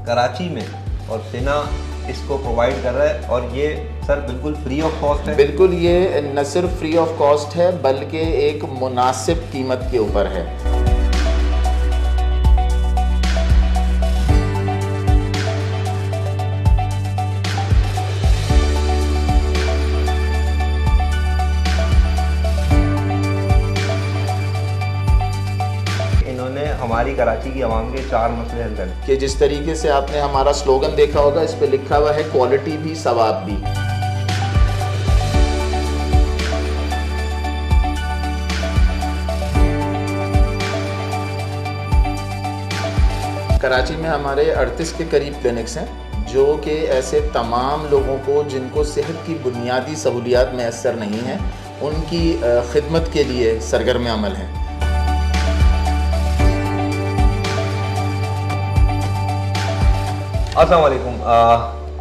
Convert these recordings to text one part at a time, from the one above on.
कराची में और सिना इसको प्रोवाइड कर रहा है, और ये सर बिल्कुल फ्री ऑफ कॉस्ट है। बिल्कुल, ये न सिर्फ फ्री ऑफ कॉस्ट है बल्कि एक मुनासिब कीमत के ऊपर है। हमारी कराची की आवाम के 4 मसले हल करें कि जिस तरीके से आपने हमारा स्लोगन देखा होगा, इस पे लिखा हुआ है क्वालिटी भी सवाब भी। कराची में हमारे 38 के करीब क्लिनिक्स हैं, जो कि ऐसे तमाम लोगों को जिनको सेहत की बुनियादी सहूलियात मैसर नहीं हैं, उनकी खिदमत के लिए सरगर्म अमल हैं। अस्सलाम वालेकुम,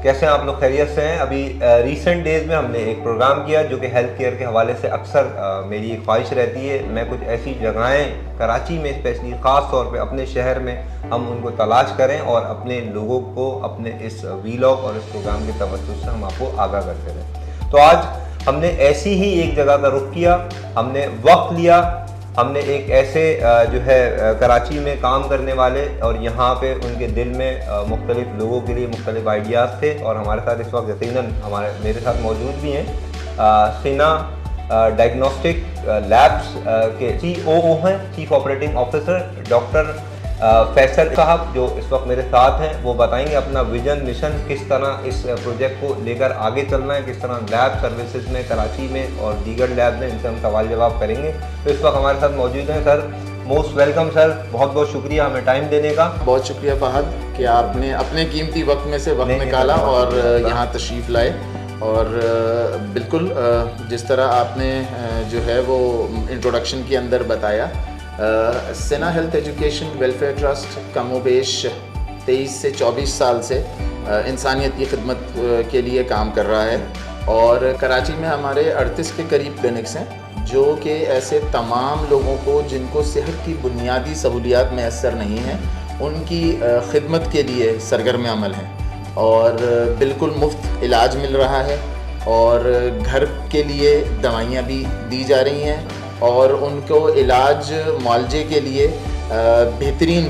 कैसे हैं आप लोग? खैरियत से हैं? अभी रीसेंट डेज़ में हमने एक प्रोग्राम किया जो कि हेल्थ केयर के हवाले से अक्सर मेरी एक ख्वाहिश रहती है, मैं कुछ ऐसी जगहें कराची में स्पेशली ख़ास तौर पे अपने शहर में हम उनको तलाश करें और अपने लोगों को अपने इस वीलॉग और इस प्रोग्राम के तवज्जुह से हम आपको आगाह करते रहें। तो आज हमने ऐसी ही एक जगह का रुख किया, हमने वक्त लिया, हमने एक ऐसे जो है कराची में काम करने वाले और यहाँ पे उनके दिल में मुख्तलिफ लोगों के लिए मुख्तलिफ आइडियाज़ थे, और हमारे साथ इस वक्त यकीनन मेरे साथ मौजूद भी हैं सिना डायग्नोस्टिक लैब्स के COO हैं, chief operating officer doctor Faisal साहब, जो इस वक्त मेरे साथ हैं। वो बताएंगे अपना विजन मिशन, किस तरह इस प्रोजेक्ट को लेकर आगे चलना है, किस तरह लैब सर्विसेज में कराची में और दीगर लैब में, इनसे हम सवाल जवाब करेंगे। तो इस वक्त हमारे साथ मौजूद हैं सर। मोस्ट वेलकम सर, बहुत बहुत शुक्रिया हमें टाइम देने का। बहुत शुक्रिया फहद कि आपने अपने कीमती वक्त में से वक्त निकाला और यहाँ तशरीफ़ लाए। और बिल्कुल जिस तरह आपने जो है वो इंट्रोडक्शन के अंदर बताया, सिना हेल्थ एजुकेशन वेलफेयर ट्रस्ट कमोबेश 23 से 24 साल से इंसानियत की खिदमत के लिए काम कर रहा है, और कराची में हमारे 38 के करीब क्लिनिक्स हैं, जो कि ऐसे तमाम लोगों को जिनको सेहत की बुनियादी सहूलियात मैसर नहीं हैं, उनकी खिदमत के लिए सरगर्म अमल हैं, और बिल्कुल मुफ्त इलाज मिल रहा है, और घर के लिए दवाइयाँ भी दी जा रही हैं, और उनको इलाज मुआलजे के लिए बेहतरीन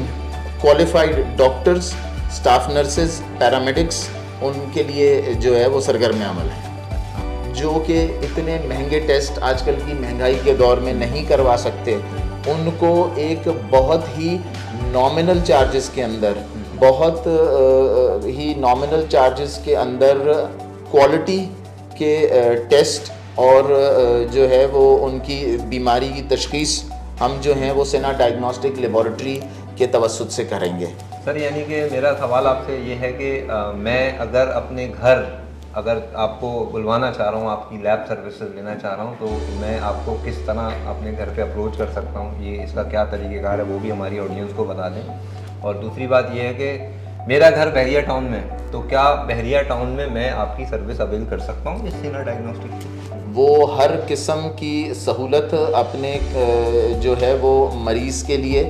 qualified doctors, staff nurses, paramedics उनके लिए जो है वो सरगर्म अमल है, जो कि इतने महंगे टेस्ट आजकल की महंगाई के दौर में नहीं करवा सकते, उनको एक बहुत ही नॉमिनल चार्जेस के अंदर, बहुत ही नॉमिनल चार्जेस के अंदर क्वालिटी के टेस्ट और जो है वो उनकी बीमारी की तशख़ीस हम जो हैं वो सिना डायग्नोस्टिक लेबॉरेटरी के तवस्सुत से करेंगे। सर, यानी कि मेरा सवाल आपसे ये है कि मैं अगर अपने घर अगर आपको बुलवाना चाह रहा हूँ, आपकी लैब सर्विसेज लेना चाह रहा हूँ, तो मैं आपको किस तरह अपने घर पे अप्रोच कर सकता हूँ, ये इसका क्या तरीक़ेकार है, वो भी हमारी ऑडियंस को बता दें। और दूसरी बात ये है कि मेरा घर बहरिया टाउन में, तो क्या बहरिया टाउन में मैं आपकी सर्विस अवेल कर सकता हूँ इस सिना डायग्नोस्टिक की? वो हर किस्म की सहूलत अपने जो है वो मरीज़ के लिए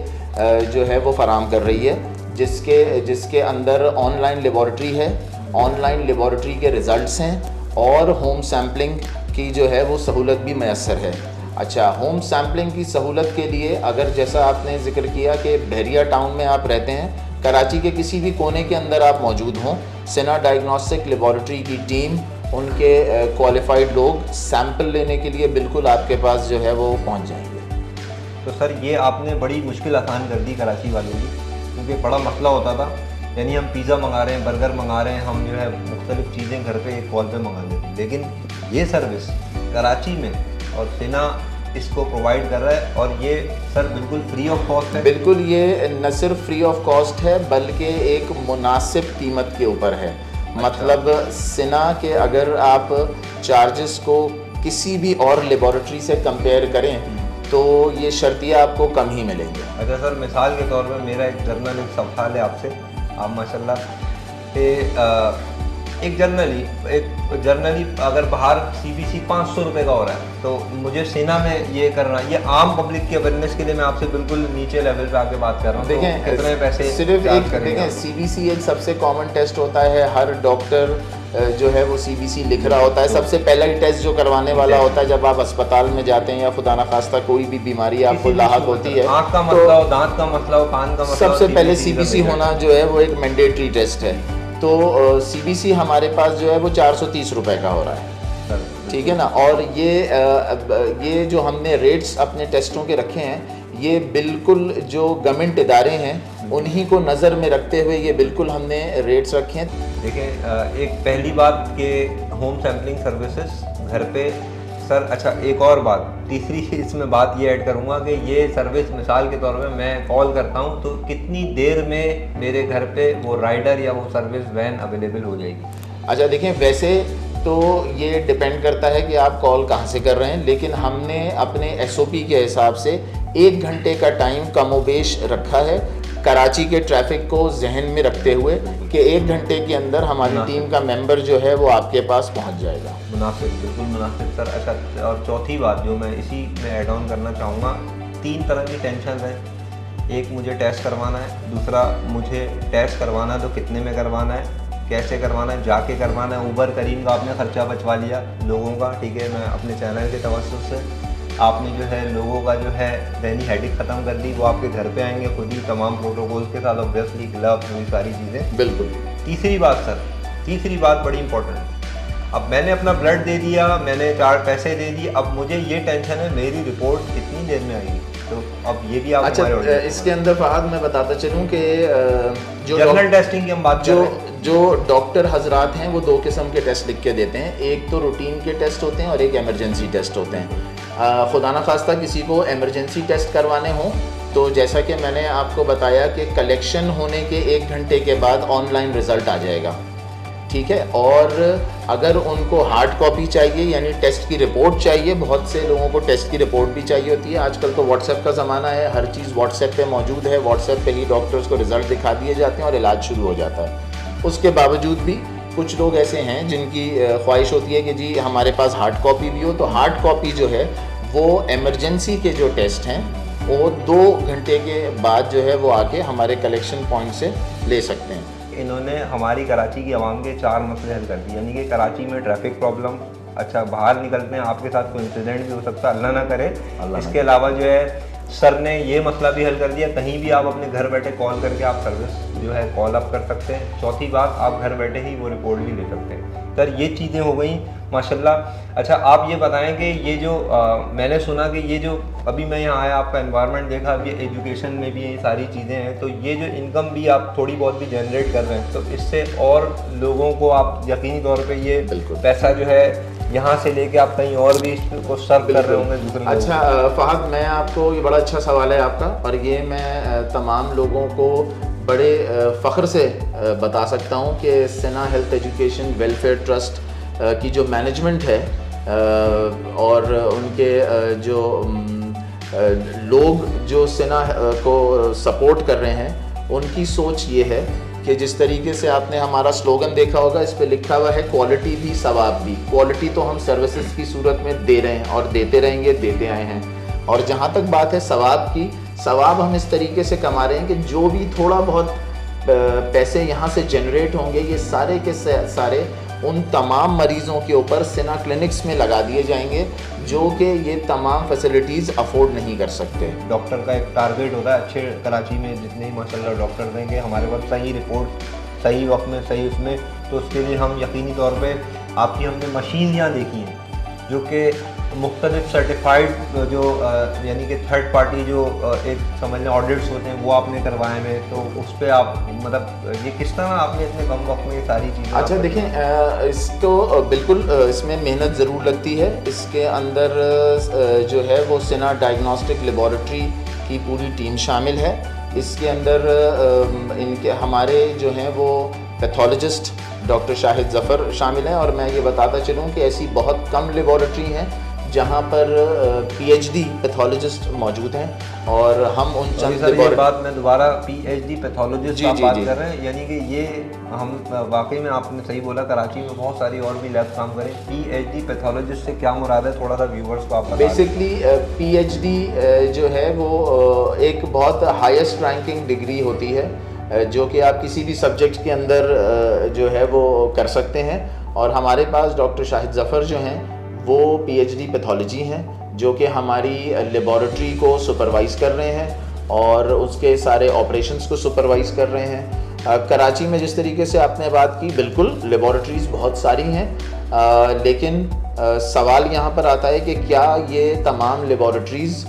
जो है वो फराम कर रही है, जिसके अंदर ऑनलाइन लेबॉरेटरी है, ऑनलाइन लेबॉरेटरी के रिज़ल्ट्स हैं, और होम सैम्पलिंग की जो है वो सहूलत भी मैसर है। अच्छा, होम सैम्पलिंग की सहूलत के लिए अगर जैसा आपने ज़िक्र किया कि बहरिया टाउन में आप रहते हैं, कराची के किसी भी कोने के अंदर आप मौजूद हों, सिना डायग्नोस्टिक लेबॉरेटरी की टीम, उनके क्वालिफाइड लोग सैंपल लेने के लिए बिल्कुल आपके पास जो है वो पहुंच जाएंगे। तो सर, ये आपने बड़ी मुश्किल आसान कर दी कराची वालों की, क्योंकि बड़ा मसला होता था, यानी हम पिज़्ज़ा मंगा रहे हैं, बर्गर मंगा रहे हैं, हम जो है मुख्तलिफ़ चीज़ें घर पे एक कॉल पे मंगा लेते हैं, लेकिन ये सर्विस कराची में और सिना इसको प्रोवाइड कर रहा है, और ये सर बिल्कुल फ्री ऑफ कॉस्ट है। बिल्कुल, ये न सिर्फ फ्री ऑफ कॉस्ट है बल्कि एक मुनासिब कीमत के ऊपर है। मतलब सिना के अगर आप चार्जेस को किसी भी और लेबॉरेटरी से कंपेयर करें तो ये शर्तिया आपको कम ही मिलेंगे। अच्छा सर, मिसाल के तौर पर मेरा एक जर्नल एक सवाल है आपसे। आप माशाल्लाह एक जर्नली अगर बाहर CBC 500 रुपये का हो रहा है, तो मुझे सेना में ये करना, ये आम पब्लिक की अवेयरनेस के लिए मैं आपसे बिल्कुल नीचे लेवल पे आके बात कर रहा हूँ। देखें, तो कितने पैसे सिर्फ एक देखें, CBC एक सबसे कॉमन टेस्ट होता है, हर डॉक्टर जो है वो CBC लिख रहा होता है। सबसे पहला ही टेस्ट जो करवाने वाला होता है जब आप अस्पताल में जाते हैं या खुदा न खास्ता कोई भी बीमारी आपको लाहक होती है, आँख का मसला हो, दांत का मसला हो, कान का मसला हो, सबसे पहले CBC होना जो है वो एक मैंडेटरी टेस्ट है। तो CBC हमारे पास जो है वो 430 रुपये का हो रहा है, ठीक है ना। और ये जो हमने रेट्स अपने टेस्टों के रखे हैं, ये बिल्कुल जो गवर्नमेंट इदारे हैं उन्हीं को नज़र में रखते हुए ये बिल्कुल हमने रेट्स रखे हैं। देखें, एक पहली बात कि होम सैम्पलिंग सर्विसेज घर पे सर। अच्छा, एक और बात, तीसरी इसमें बात ये ऐड करूँगा कि ये सर्विस मिसाल के तौर पे मैं कॉल करता हूँ तो कितनी देर में मेरे घर पे वो राइडर या वो सर्विस वैन अवेलेबल हो जाएगी? अच्छा देखें, वैसे तो ये डिपेंड करता है कि आप कॉल कहाँ से कर रहे हैं, लेकिन हमने अपने SOP के हिसाब से 1 घंटे का टाइम कमोबेश रखा है, कराची के ट्रैफिक को जहन में रखते हुए कि 1 घंटे के अंदर हमारी टीम का मेंबर जो है वो आपके पास पहुंच जाएगा। मुनासिब, बिल्कुल मुनासिब सर। अच्छा, और चौथी बात जो मैं इसी में ऐड ऑन करना चाहूँगा, 3 तरह की टेंशन है। एक, मुझे टेस्ट करवाना है, दूसरा मुझे टेस्ट करवाना है तो कितने में करवाना है, कैसे करवाना है, जाके करवाना है। उबर करीम का आपने ख़र्चा बचवा लिया लोगों का, ठीक है। मैं अपने चैनल के तवज्जुह से आपने जो है लोगों का जो है दैनी हेडिक ख़त्म कर दी। वो आपके घर पे आएंगे खुद ही तमाम प्रोटोकॉल्स के साथ, ऑब्वियसली ग्लव्स, ये सारी चीज़ें। बिल्कुल। तीसरी बात सर, तीसरी बात बड़ी इंपॉर्टेंट। अब मैंने अपना ब्लड दे दिया, मैंने 4 पैसे दे दिए, अब मुझे ये टेंशन है मेरी रिपोर्ट कितनी देर में आएगी। तो अब ये भी आप अच्छा, इसके अंदर फहद मैं बताता चलूँ कि जो जनरल टेस्टिंग की हम बात कर रहे हैं, जो डॉक्टर हजरात हैं वो 2 किस्म के टेस्ट लिख के देते हैं। एक तो रूटीन के टेस्ट होते हैं और एक एमरजेंसी टेस्ट होते हैं। खुदा न खास्ता किसी को एमरजेंसी टेस्ट करवाने हों तो जैसा कि मैंने आपको बताया कि कलेक्शन होने के 1 घंटे के बाद ऑनलाइन रिज़ल्ट आ जाएगा, ठीक है। और अगर उनको हार्ड कॉपी चाहिए यानी टेस्ट की रिपोर्ट चाहिए, बहुत से लोगों को टेस्ट की रिपोर्ट भी चाहिए होती है। आजकल तो व्हाट्सएप का ज़माना है, हर चीज़ व्हाट्सएप पे मौजूद है, व्हाट्सएप पे ही डॉक्टर्स को रिज़ल्ट दिखा दिए जाते हैं और इलाज शुरू हो जाता है। उसके बावजूद भी कुछ लोग ऐसे हैं जिनकी ख्वाहिश होती है कि जी हमारे पास हार्ड कॉपी भी हो, तो हार्ड कॉपी जो है वो एमरजेंसी के जो टेस्ट हैं वो 2 घंटे के बाद जो है वो आके हमारे कलेक्शन पॉइंट से ले सकते हैं। इन्होंने हमारी कराची की आवाम के 4 मसले हल कर दिए, यानी कि कराची में ट्रैफिक प्रॉब्लम, अच्छा बाहर निकलते हैं आपके साथ कोई इंसिडेंट भी हो सकता है, अल्लाह ना करे। इसके अलावा जो है सर ने ये मसला भी हल कर दिया, कहीं भी आप अपने घर बैठे कॉल करके आप सर्विस जो है कॉल अप कर सकते हैं। चौथी बात, आप घर बैठे ही वो रिपोर्ट भी ले सकते हैं। सर ये चीज़ें हो गई माशाल्लाह। अच्छा, आप ये बताएं कि ये जो मैंने सुना कि ये जो अभी मैं यहाँ आया, आपका एनवायरनमेंट देखा, अभी एजुकेशन में भी ये सारी चीज़ें हैं, तो ये जो इनकम भी आप थोड़ी बहुत भी जनरेट कर रहे हैं, तो इससे और लोगों को आप यकीनी तौर पे ये पैसा जो है यहाँ से लेके आप कहीं और भी इसको सर्व कर रहे होंगे दूसरे। अच्छा फहद, मैं आपको, ये बड़ा अच्छा सवाल है आपका, और ये मैं तमाम लोगों को बड़े फ़ख्र से बता सकता हूँ कि सिना हेल्थ एजुकेशन वेलफेयर ट्रस्ट की जो मैनेजमेंट है और उनके जो लोग जो सिना को सपोर्ट कर रहे हैं, उनकी सोच ये है कि जिस तरीके से आपने हमारा स्लोगन देखा होगा, इस पे लिखा हुआ है क्वालिटी भी सवाब भी। क्वालिटी तो हम सर्विसेज की सूरत में दे रहे हैं और देते रहेंगे, देते आए हैं। और जहाँ तक बात है सवाब की, सवाब हम इस तरीके से कमा रहे हैं कि जो भी थोड़ा बहुत पैसे यहाँ से जनरेट होंगे, ये सारे के सारे उन तमाम मरीज़ों के ऊपर सिना क्लिनिक्स में लगा दिए जाएंगे जो कि ये तमाम फैसिलिटीज़ अफोर्ड नहीं कर सकते। डॉक्टर का एक टारगेट होता है, अच्छे कराची में जितने ही माशाल्लाह डॉक्टर देंगे हमारे पास सही रिपोर्ट सही वक्त में सही उसमें, तो उसके लिए हम यकीनी तौर पे आपकी हमने मशीन यहाँ देखी है जो कि मुख्तलिफ सर्टिफाइड जो यानी कि थर्ड पार्टी जो एक समझ लें ऑडिट्स होते हैं वो आपने करवाए हैं, तो उस पर आप मतलब ये किस तरह आपने इतने कम वक्त में ये सारी चीज़ें। अच्छा देखें, इसको बिल्कुल इसमें मेहनत ज़रूर लगती है। इसके अंदर जो है वो सिना डायग्नोस्टिक लेबॉरेटरी की पूरी टीम शामिल है। इसके अंदर इनके हमारे जो हैं वो पैथोलॉजिस्ट डॉक्टर शाहिद ज़फ़र शामिल हैं, और मैं ये बताता चलूँ कि ऐसी बहुत कम लेबॉरेटरी हैं जहाँ पर PhD पैथोलॉजिस्ट मौजूद हैं और हम उन चंद ये बात मैं दोबारा PhD पैथोलॉजिस्ट की बात कर रहे हैं, यानी कि ये हम वाकई में आपने सही बोला, कराची में बहुत सारी और भी लैब काम करें। PhD पैथोलॉजिस्ट से क्या मुराद है, थोड़ा सा व्यूवर्स को आप बता दें। बेसिकली PhD जो है वो एक बहुत हाईएस्ट रैंकिंग डिग्री होती है जो कि आप किसी भी सब्जेक्ट के अंदर जो है वो कर सकते हैं। और हमारे पास डॉक्टर शाहिद ज़फ़र जो हैं वो PhD पैथोलॉजी हैं, जो कि हमारी लेबॉरेटरी को सुपरवाइज़ कर रहे हैं और उसके सारे ऑपरेशंस को सुपरवाइज़ कर रहे हैं। कराची में जिस तरीके से आपने बात की, बिल्कुल लेबॉरेटरीज़ बहुत सारी हैं, लेकिन सवाल यहाँ पर आता है कि क्या ये तमाम लेबॉरेटरीज़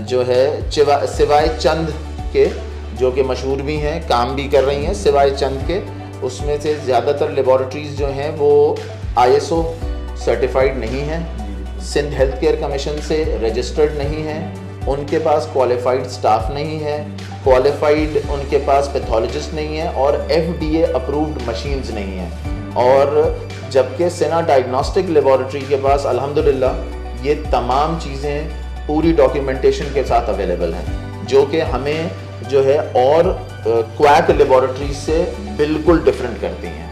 जो है सिवाय चंद के जो कि मशहूर भी हैं, काम भी कर रही हैं, सिवाय चंद के उसमें से ज़्यादातर लेबॉरेटरीज़ जो हैं वो ISO सर्टिफाइड नहीं हैं, सिंध हेल्थ केयर कमीशन से रजिस्टर्ड नहीं हैं, उनके पास क्वालिफाइड स्टाफ नहीं है, क्वालिफाइड उनके पास पैथोलॉजिस्ट नहीं है और FDA अप्रूव्ड मशीन्स नहीं हैं। और जबकि सिना डायग्नोस्टिक लेबॉरेटरी के पास अल्हम्दुलिल्लाह ये तमाम चीज़ें पूरी डॉक्यूमेंटेशन के साथ अवेलेबल हैं, जो कि हमें जो है और क्वैक लेबॉरेटरी से बिल्कुल डिफरेंट करती हैं।